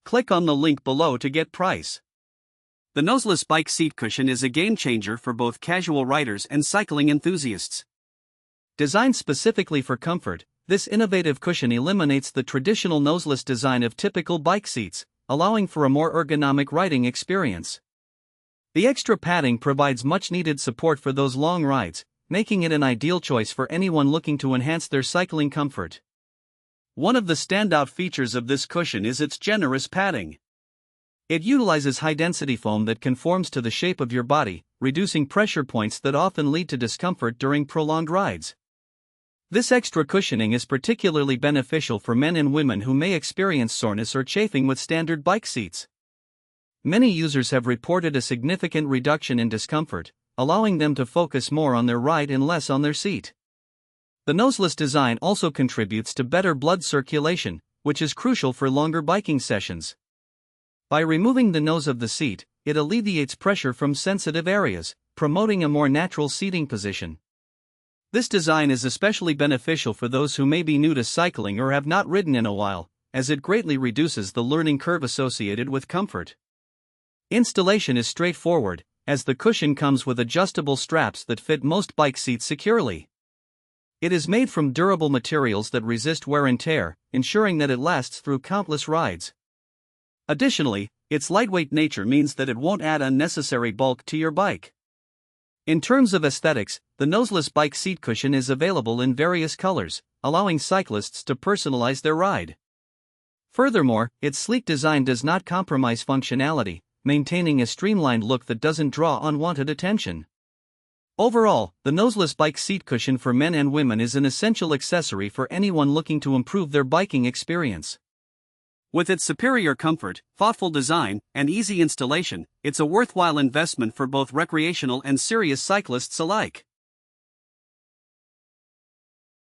Click on the link below to get price. The Noseless Bike Seat Cushion is a game changer for both casual riders and cycling enthusiasts. Designed specifically for comfort, this innovative cushion eliminates the traditional noseless design of typical bike seats, allowing for a more ergonomic riding experience. The extra padding provides much-needed support for those long rides, making it an ideal choice for anyone looking to enhance their cycling comfort. One of the standout features of this cushion is its generous padding. It utilizes high-density foam that conforms to the shape of your body, reducing pressure points that often lead to discomfort during prolonged rides. This extra cushioning is particularly beneficial for men and women who may experience soreness or chafing with standard bike seats. Many users have reported a significant reduction in discomfort, allowing them to focus more on their ride and less on their seat. The noseless design also contributes to better blood circulation, which is crucial for longer biking sessions. By removing the nose of the seat, it alleviates pressure from sensitive areas, promoting a more natural seating position. This design is especially beneficial for those who may be new to cycling or have not ridden in a while, as it greatly reduces the learning curve associated with comfort. Installation is straightforward, as the cushion comes with adjustable straps that fit most bike seats securely. It is made from durable materials that resist wear and tear, ensuring that it lasts through countless rides. Additionally, its lightweight nature means that it won't add unnecessary bulk to your bike. In terms of aesthetics, the Noseless Bike Seat Cushion is available in various colors, allowing cyclists to personalize their ride. Furthermore, its sleek design does not compromise functionality, maintaining a streamlined look that doesn't draw unwanted attention. Overall, the Noseless Bike Seat Cushion for men and women is an essential accessory for anyone looking to improve their biking experience. With its superior comfort, thoughtful design, and easy installation, it's a worthwhile investment for both recreational and serious cyclists alike.